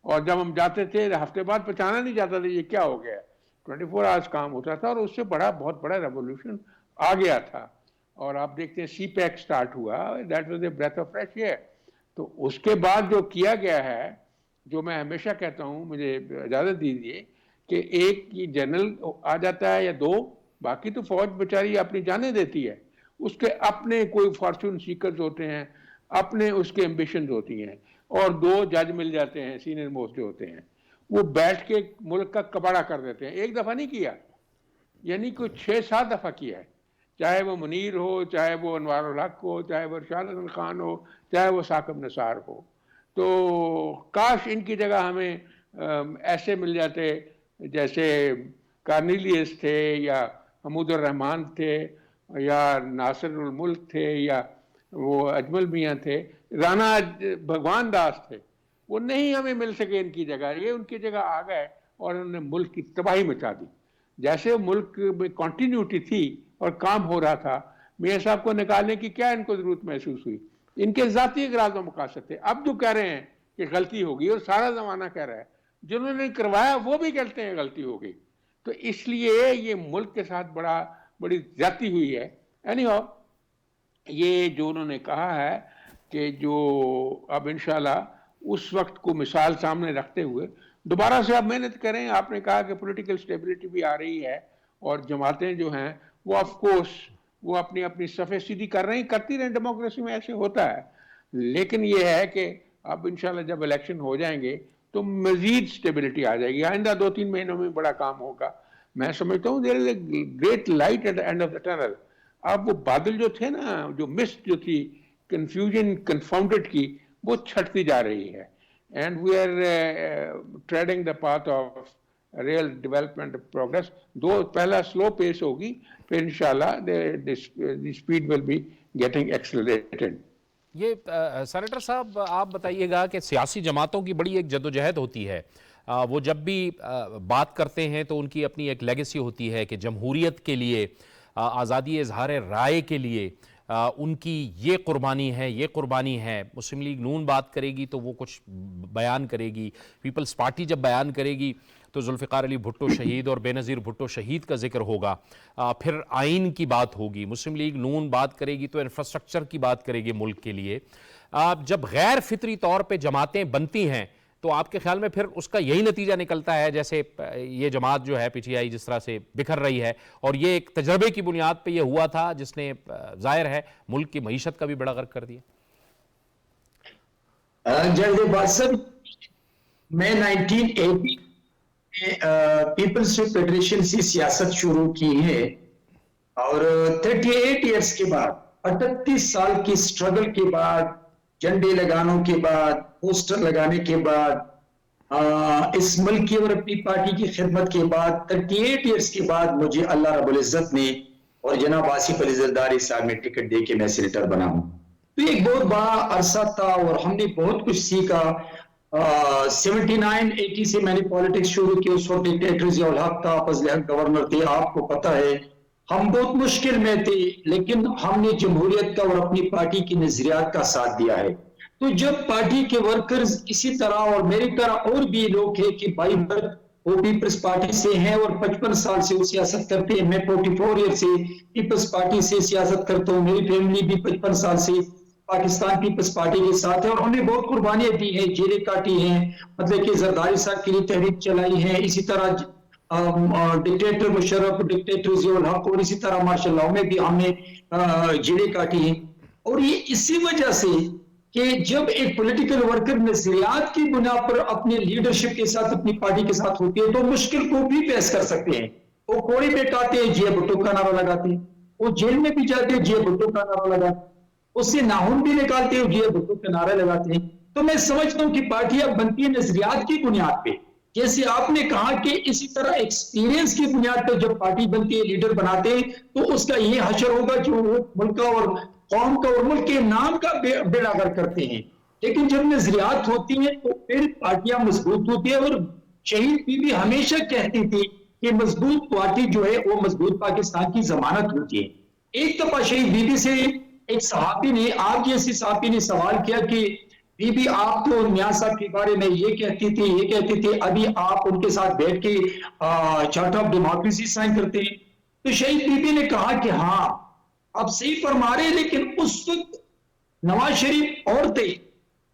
اور جب ہم جاتے تھے ہفتے بعد پہچانا نہیں جاتا تھا یہ کیا ہو گیا. 24 آورس کام ہوتا تھا، اور اس سے بہت بڑا ریولیوشن آ گیا تھا. اور آپ دیکھتے ہیں سی پیک سٹارٹ ہوا، that was a breath of fresh air. تو اس کے بعد جو کیا گیا ہے، جو میں ہمیشہ کہتا ہوں، مجھے اجازت دیجیے، کہ ایک کی جنرل آ جاتا ہے یا دو، باقی تو فوج بیچاری اپنی جانیں دیتی ہے. اس کے اپنے کوئی فارچون سیکرز ہوتے ہیں، اپنے اس کے ایمبیشنز ہوتی ہیں، اور دو جج مل جاتے ہیں سینئر موسٹ جو ہوتے ہیں، وہ بیٹھ کے ملک کا کباڑہ کر دیتے ہیں. ایک دفعہ نہیں کیا، یعنی کوئی 6-7 دفعہ کیا ہے. چاہے وہ منیر ہو، چاہے وہ انوار الحق ہو، چاہے وہ ارشاد حسن خان ہو، چاہے وہ ثاقب نثار ہو. تو کاش ان کی جگہ ہمیں ایسے مل جاتے جیسے کارنیلیس تھے، یا حمود الرحمان تھے، یا ناصر الملک تھے، یا وہ اجمل میاں تھے، رانا بھگوان داس تھے. وہ نہیں ہمیں مل سکے ان کی جگہ. یہ ان کی جگہ آ گئے اور انہوں نے ملک کی تباہی مچا دی. جیسے ملک میں کنٹینیوٹی تھی اور کام ہو رہا تھا، میاں صاحب کو نکالنے کی کیا ان کو ضرورت محسوس ہوئی؟ ان کے ذاتی اغراض و مقاصد تھے. اب جو کہہ رہے ہیں کہ غلطی ہوگی، اور سارا زمانہ کہہ رہا ہے، جنہوں نے کروایا وہ بھی کہتے ہیں غلطی ہوگی. تو اس لیے یہ ملک کے ساتھ بڑی زیادتی ہوئی ہے. اینی ہاؤ، یہ جو انہوں نے کہا ہے کہ جو اب انشاءاللہ اس وقت کو مثال سامنے رکھتے ہوئے دوبارہ سے آپ محنت کریں. آپ نے کہا کہ پولیٹیکل سٹیبلٹی بھی آ رہی ہے، اور جماعتیں جو ہیں وہ آف کورس وہ اپنی صفحے سیدھی کر رہی، کرتی رہیں، ڈیموکریسی میں ایسے ہوتا ہے. لیکن یہ ہے کہ اب انشاءاللہ جب الیکشن ہو جائیں گے تو مزید سٹیبلٹی آ جائے گی. آئندہ 2-3 مہینوں میں بڑا کام ہوگا. میں سمجھتا ہوں there is a great light at the end of the tunnel. اب وہ بادل جو تھے نا، جو مسٹ جو تھی کنفیوژن کنفاؤنڈڈ کی، وہ چھٹتی جا رہی ہے. And we are treading the path of real development progress. پہلا سلو پیس ہوگی، پھر انشاءاللہ the speed will be getting accelerated. یہ سینیٹر صاحب آپ بتائیے گا کہ سیاسی جماعتوں کی بڑی ایک جدوجہد ہوتی ہے. وہ جب بھی بات کرتے ہیں تو ان کی اپنی ایک لیگیسی ہوتی ہے کہ جمہوریت کے لیے، آزادی اظہار رائے کے لیے ان کی یہ قربانی ہے، یہ قربانی ہے. مسلم لیگ نون بات کرے گی تو وہ کچھ بیان کرے گی، پیپلز پارٹی جب بیان کرے گی تو ذوالفقار علی بھٹو شہید اور بے نظیر بھٹو شہید کا ذکر ہوگا. پھر آئین کی بات ہوگی. مسلم لیگ نون بات کرے گی تو انفراسٹرکچر کی بات کرے گی ملک کے لیے. جب غیر فطری طور پہ جماعتیں بنتی ہیں تو آپ کے خیال میں پھر اس کا یہی نتیجہ نکلتا ہے، جیسے یہ جماعت جو ہے پی ٹی آئی جس طرح سے بکھر رہی ہے، اور یہ ایک تجربے کی بنیاد پہ یہ ہوا تھا جس نے ظاہر ہے ملک کی معیشت کا بھی بڑا غرق کر دیا. جلد باسب میں 1980 پیپلز فیڈریشن سے سیاست شروع کی ہے، اور 38 ایئرز کے بعد، 38 سال کی سٹرگل کے بعد، جھنڈے لگانوں کے بعد، پوسٹر لگانے کے بعد، اس ملک کی اور اپنی پارٹی کی خدمت کے بعد، 38 ایئرز کے بعد مجھے اللہ رب العزت نے اور جناب آصف علی زرداری صاحب نے ٹکٹ دے کے میں سینیٹر بنا ہوں. تو ایک بہت بڑا عرصہ تھا اور ہم نے بہت کچھ سیکھا. 79-80 سے میں نے پالیٹکس شروع کی. اس وقت ڈکٹیٹر ضیاء الحق تھا، فضل حق گورنر تھے. آپ کو پتہ ہے ہم بہت مشکل میں تھے، لیکن ہم نے جمہوریت کا اور اپنی پارٹی کی نظریات کا ساتھ دیا ہے. تو جب پارٹی کے ورکرز اسی طرح اور میری طرح اور بھی لوگ ہیں کہ بھائی وہ پیپلز پارٹی سے ہیں اور 55 سال سے وہ سیاست کرتے ہیں، میں 44 ایئر سے پیپلز پارٹی سے سیاست کرتا ہوں، میری فیملی بھی 55 سال سے پاکستان پیپلز پارٹی کے ساتھ ہے اور انہوں نے بہت قربانیاں دی ہیں، جیلیں کاٹی ہیں، مطلب کہ زرداری صاحب کے لیے تحریک چلائی ہے، اسی طرح ڈکٹیٹر مشرف، ڈکٹیٹر ضیاء الحق، اور اسی طرح ماشاء اللہ میں بھی ہم نے جیلیں کاٹی ہیں. اور یہ اسی وجہ سے کہ جب ایک پولیٹیکل ورکر نظریات کی بنا پر اپنے لیڈرشپ کے ساتھ اپنی پارٹی کے ساتھ ہوتی ہے تو مشکل کو بھی فیس کر سکتے ہیں. وہ کوڑی پہ کاتے ہیں، جے بھٹو کا نعرہ لگاتے ہیں، وہ جیل میں بھی جاتے ہیں، جے بھٹو کا نعرہ لگاتے ہیں، اس سے ناخن بھی نکالتے ہیں، جے بھٹو کا نعرہ لگاتے ہیں. تو میں سمجھتا ہوں کہ پارٹیاں بنتی ہیں نظریات کی بنیاد پہ، جیسے آپ نے کہا کہ اسی طرح ایکسپیرینس کی بنیاد پہ جب پارٹی بنتی ہے، لیڈر بناتے ہیں، تو اس کا یہ حشر ہوگا کہ وہ ملک کا اور قوم کا اور ملک کے نام کا بیڑا غرق کرتے ہیں. لیکن جب نظریات ہوتی ہیں تو پھر پارٹیاں مضبوط ہوتی ہیں. اور شہید بی بی ہمیشہ کہتی تھی کہ مضبوط پارٹی جو ہے وہ مضبوط پاکستان کی ضمانت ہوتی ہے. ایک دفعہ شہید بی بی سے ایک صحافی نے، آپ جیسے صحافی نے سوال کیا کہ بی بی آپ تو میاں صاحب کے بارے میں یہ کہتی تھی، ابھی آپ ان کے ساتھ بیٹھ کے چارٹر آف ڈیموکریسی سائن کرتے ہیں. تو شہید بی بی نے کہا کہ ہاں آپ صحیح فرما رہے ہیں، لیکن اس وقت نواز شریف اور تھے،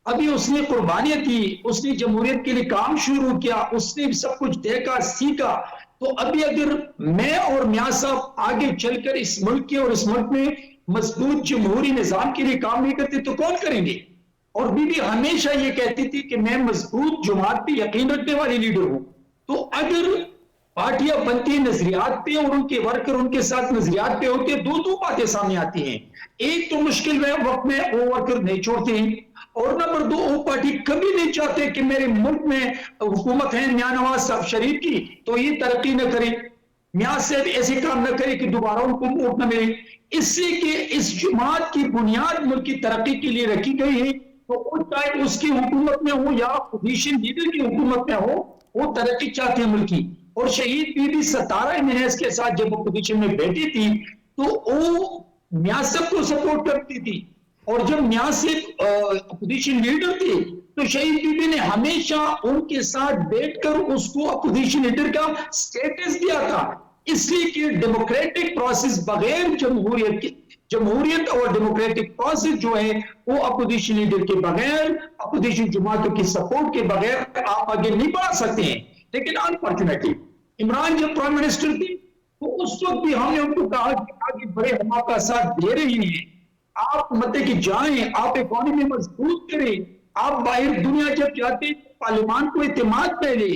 ابھی اس نے قربانیاں دی، اس نے جمہوریت کے لیے کام شروع کیا، اس نے سب کچھ دیکھا سیکھا. تو ابھی اگر میں اور میاں صاحب آگے چل کر اس ملک کے اور اس ملک میں مضبوط جمہوری نظام کے لیے کام نہیں کرتے تو کون کریں گے؟ اور بی بی ہمیشہ یہ کہتی تھی کہ میں مضبوط جماعت پہ یقین رکھنے والی لیڈر ہوں. تو اگر پارٹیاں بنتی ہیں نظریات پہ اور ان کے ورکر ان کے ساتھ نظریات پہ ہوتے ہیں، دو باتیں سامنے آتی ہیں. ایک تو مشکل وقت میں وہ ورکر نہیں چھوڑتے ہیں، اور نمبر دو وہ پارٹی کبھی نہیں چاہتے کہ میرے ملک میں حکومت ہے میاں نواز شریف کی تو یہ ترقی نہ کرے، میاں صاحب ایسے کام نہ کرے کہ دوبارہ ان کو ووٹ نہ ملے. اس سے کہ اس جماعت کی بنیاد ملک کی ترقی کے لیے رکھی گئی ہے، تو چاہے اس کی حکومت میں ہو یا اپوزیشن لیڈر کی حکومت میں ہو، وہ ترقی چاہتے ہیں ملک کی. اور شہید بی بی 17 مہینے کے ساتھ جب اپوزیشن میں بیٹھی تھی تو وہ میاں صاحب کو سپورٹ کرتی تھی، اور جب میاں صاحب اپوزیشن لیڈر تھے تو شہید بی بی نے ہمیشہ ان کے ساتھ بیٹھ کر اس کو اپوزیشن لیڈر کا سٹیٹس دیا تھا. اس لیے کہ ڈیموکریٹک پروسیس بغیر جمہوریت اور ڈیموکریٹک پروسیس جو ہے وہ اپوزیشن لیڈر کے بغیر، اپوزیشن جماعتوں کی سپورٹ کے بغیر آپ آگے نہیں بڑھا سکتے ہیں. لیکن انفارچونیٹلی عمران جب پرائم منسٹر تھی تو اس وقت بھی ہم نے ان کو کہا کہ آگے بڑے، ہم آپ کا ساتھ دے رہی ہیں، آپ مطلب کہ جائیں، آپ اکانومی مضبوط کریں، آپ باہر دنیا جب جاتے ہیں پارلیمان کو اعتماد پہ لے،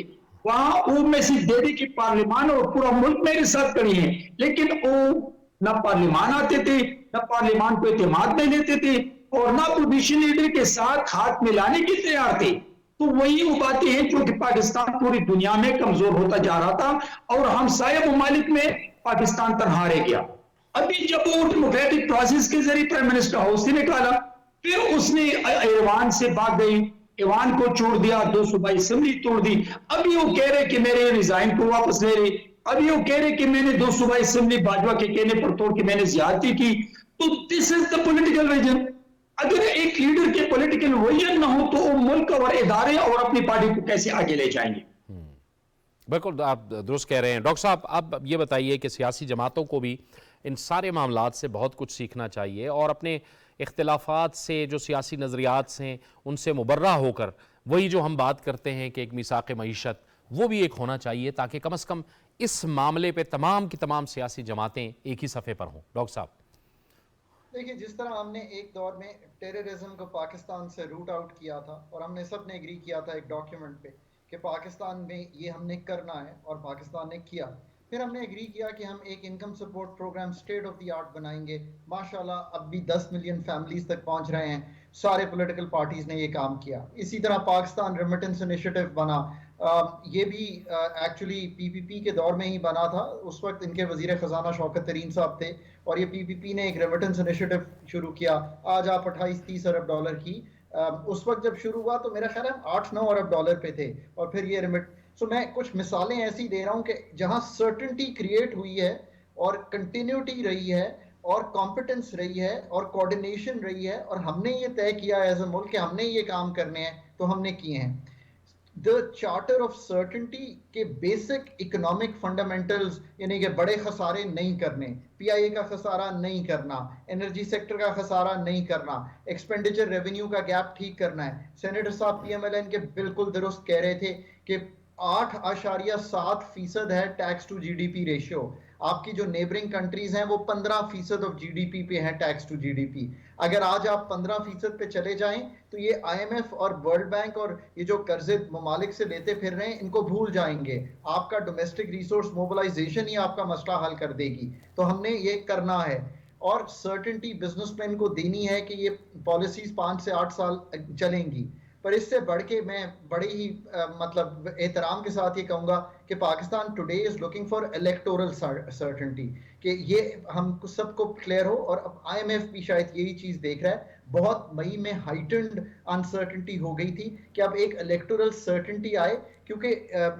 وہاں وہ میسج دے دے کہ پارلیمان اور پورا ملک میرے ساتھ کھڑی ہیں. لیکن وہ نہ پارلیمان آتے تھے، نہ پارلیمان کو اعتماد میں لیتے تھے، اور نہ اپوزیشن لیڈر کے ساتھ ہاتھ ملانے کے تیار تھے. تو وہی وہ باتیں ہیں جو کہ پاکستان پوری دنیا میں کمزور ہوتا جا رہا تھا اور ہمسایہ ممالک میں پاکستان تنہا رہ گیا. ابھی جب وہ ڈیموکریٹک پروسیس کے ذریعے پرائم منسٹر ہاؤس سے نکالا، پھر اس نے ایوان سے بھاگ گئی، ایوان کو چھوڑ دیا، 2 صوبائی اسمبلی توڑ دی. ابھی وہ کہہ رہے کہ میرے ریزائن کو واپس لے رہے، ابھی وہ کہہ رہے کہ میں نے 2 صوبائی اسمبلی باجوہ کے کہنے پر توڑ کے میں نے زیادتی کی. تو دس از دا پولیٹیکل ویژن. اگر ایک لیڈر کے پولیٹیکل ویژن نہ ہو تو وہ ملک اور ادارے اور اپنی پارٹی کو کیسے آگے لے جائیں گے؟ بالکل آپ درست کہہ رہے ہیں. ڈاکٹر صاحب اب یہ بتائیے کہ سیاسی جماعتوں کو بھی ان سارے معاملات سے بہت کچھ سیکھنا چاہیے اور اپنے اختلافات سے، جو سیاسی نظریات ہیں ان سے مبرہ ہو کر وہی جو ہم بات کرتے ہیں کہ ایک میثاق معیشت وہ بھی ایک ہونا چاہیے، تاکہ کم از کم اس معاملے پہ تمام کی تمام سیاسی جماعتیں ایک ہی صفحے پر ہوں. ڈاکٹر صاحب دیکھیے، جس طرح ہم نے ایک دور میں ٹیررزم کو پاکستان سے روٹ آؤٹ کیا تھا اور ہم نے سب نے ایگری کیا تھا ایک ڈاکیومنٹ پہ کہ پاکستان میں یہ ہم نے کرنا ہے اور پاکستان نے کیا، پھر ہم نے ایگری کیا کہ ہم ایک income support programme state of the art بنائیں گے. ماشاءاللہ اب بھی 10 ملین فیملیز تک پہنچ رہے ہیں. سارے پولیٹیکل پارٹیز نے یہ کام کیا. اسی طرح پاکستان ریمیٹنس انیشیٹو بنا، یہ بھی ایکچولی پی پی پی کے دور میں ہی بنا تھا. اس وقت ان کے وزیر خزانہ شوکت ترین صاحب تھے اور یہ پی پی پی نے ایک ریمیٹنس انیشیٹو شروع کیا. آج آپ 28-30 ارب ڈالر کی، اس وقت جب شروع ہوا تو میرا خیال ہے 8-9 ارب ڈالر پہ تھے، اور پھر یہ سو میں کچھ مثالیں ایسی دے رہا ہوں کہ جہاں سرٹنٹی کریٹ ہوئی ہے اور کنٹینیوٹی رہی ہے اور کمپٹنس رہی ہے اور کوارڈینیشن رہی ہے, اور ہم نے یہ طے کیا ایز اے ملک کہ ہم نے یہ کام کرنے ہیں تو ہم نے کیے ہیں. دا چارٹر آف سرٹنٹی کے بیسک اکنامک فنڈامنٹلز, یعنی کہ بڑے خسارے نہیں کرنے, پی آئی اے کا خسارہ نہیں کرنا, انرجی سیکٹر کا خسارہ نہیں کرنا, ایکسپینڈیچر ریونیو کا گیپ ٹھیک کرنا ہے. سینیٹر صاحب پی ایم ایل این کے بالکل درست کہہ رہے تھے کہ 8.7% ہے tax to G D P ratio. آپ کی جو نیبرنگ کنٹریز ہیں وہ 15% آف جی ڈی پی پہ ہیں tax to G D P. اگر آج آپ 15% پہ چلے جائیں تو یہ آئی ایم ایف اور ورلڈ بینک اور یہ جو قرضے ممالک سے لیتے پھر رہے ہیں ان کو بھول جائیں گے. آپ کا ڈومیسٹک ریسورس موبلائزیشن ہی آپ کا مسئلہ حل کر دے گی. تو ہم نے یہ کرنا ہے, اور سرٹنٹی بزنس مین کو دینی ہے کہ یہ پالیسیز 5 سے 8 سال چلیں گی. پر اس سے بڑھ کے میں بڑے ہی مطلب احترام کے ساتھ یہ کہوں گا کہ Pakistan today is looking for electoral certainty, کہ یہ ہم سب کو کلیئر ہو. اور اب آئی ایم ایف بھی شاید یہی چیز دیکھ رہا ہے. بہت مئی میں ہائٹنڈ انسرٹنٹی ہو گئی تھی کہ اب ایک الیکٹورل سرٹنٹی آئے, کیونکہ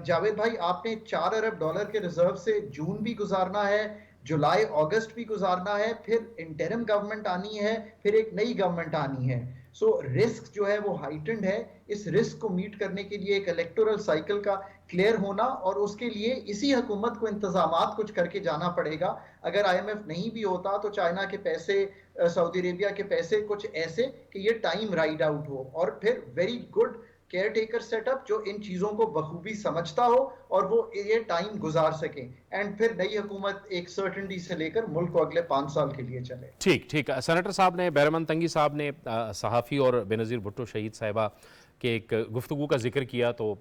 جاوید بھائی آپ نے $4 ارب کے ریزرو سے جون بھی گزارنا ہے, جولائی اگست بھی گزارنا ہے, پھر انٹرم گورنمنٹ آنی ہے, پھر ایک نئی گورنمنٹ آنی ہے. سو رسک جو ہے وہ ہائٹنڈ ہے. اس رسک کو میٹ کرنے کے لیے ایک الیکٹورل سائیکل کا کلیئر ہونا, اور اس کے لیے اسی حکومت کو انتظامات کچھ کر کے جانا پڑے گا. اگر آئی ایم ایف نہیں بھی ہوتا تو چائنا کے پیسے, سعودی عربیہ کے پیسے, کچھ ایسے کہ یہ ٹائم رائڈ آؤٹ ہو, اور پھر very good caretaker setup جو ان چیزوں کو بخوبی سمجھتا ہو اور وہ یہ ٹائم گزار سکے, اینڈ پھر نئی حکومت ایک سرٹنٹی سے لے کر ملک کو اگلے 5 سال کے لیے چلے. ٹھیک. سینیٹر صاحب نے, بہرمن تنگی صاحب نے صحافی اور بے نظیر بھٹو شہید صاحبہ کہ ایک گفتگو کا ذکر کیا, تو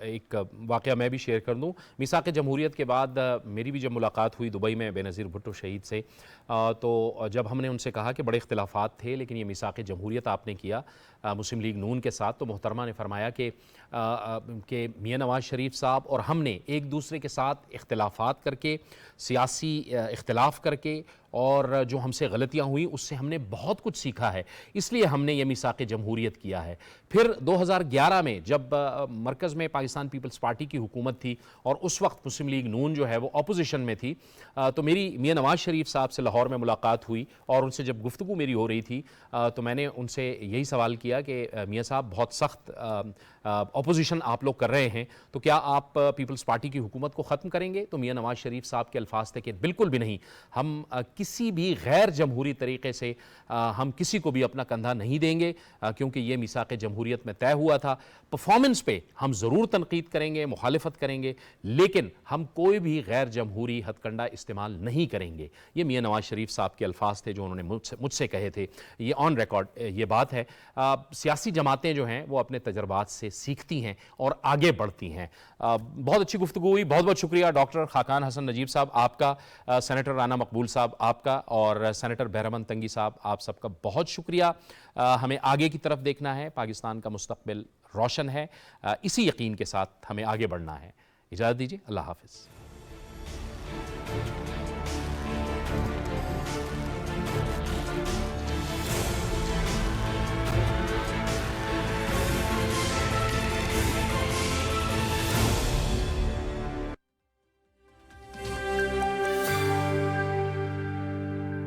ایک واقعہ میں بھی شیئر کر دوں. میثاق جمہوریت کے بعد میری بھی جب ملاقات ہوئی دبئی میں بے نظیر بھٹو شہید سے, تو جب ہم نے ان سے کہا کہ بڑے اختلافات تھے لیکن یہ میثاق جمہوریت آپ نے کیا مسلم لیگ نون کے ساتھ, تو محترمہ نے فرمایا کہ میاں نواز شریف صاحب اور ہم نے ایک دوسرے کے ساتھ اختلافات کر کے, سیاسی اختلاف کر کے, اور جو ہم سے غلطیاں ہوئیں اس سے ہم نے بہت کچھ سیکھا ہے, اس لیے ہم نے یہ میثاق جمہوریت کیا ہے. پھر 2011 میں جب مرکز میں پاکستان پیپلز پارٹی کی حکومت تھی اور اس وقت مسلم لیگ نون جو ہے وہ اپوزیشن میں تھی, تو میری میاں نواز شریف صاحب سے لاہور میں ملاقات ہوئی, اور ان سے جب گفتگو میری ہو رہی تھی تو میں نے ان سے یہی سوال کیا کہ میاں صاحب بہت سخت اپوزیشن آپ لوگ کر رہے ہیں, تو کیا آپ پیپلز پارٹی کی حکومت کو ختم کریں گے؟ تو میاں نواز شریف صاحب کے الفاظ تھے کہ بالکل بھی نہیں, ہم کسی بھی غیر جمہوری طریقے سے ہم کسی کو بھی اپنا کندھا نہیں دیں گے, کیونکہ یہ میثاق جمہوریت میں طے ہوا تھا. پرفارمنس پہ ہم ضرور تنقید کریں گے, مخالفت کریں گے, لیکن ہم کوئی بھی غیر جمہوری ہتھ کنڈا استعمال نہیں کریں گے. یہ میاں نواز شریف صاحب کے الفاظ تھے جو انہوں نے مجھ سے کہے تھے. یہ آن ریکارڈ یہ بات ہے. سیاسی جماعتیں جو ہیں وہ اپنے تجربات سے سیکھتی ہیں اور آگے بڑھتی ہیں. بہت اچھی گفتگو ہوئی. بہت بہت شکریہ ڈاکٹر خاقان حسن نجیب صاحب آپ کا, سینیٹر رانا مقبول صاحب آپ کا, اور سینیٹر بہرمن تنگی صاحب آپ سب کا بہت شکریہ. ہمیں آگے کی طرف دیکھنا ہے, پاکستان کا مستقبل روشن ہے, اسی یقین کے ساتھ ہمیں آگے بڑھنا ہے. اجازت دیجیے, اللہ حافظ.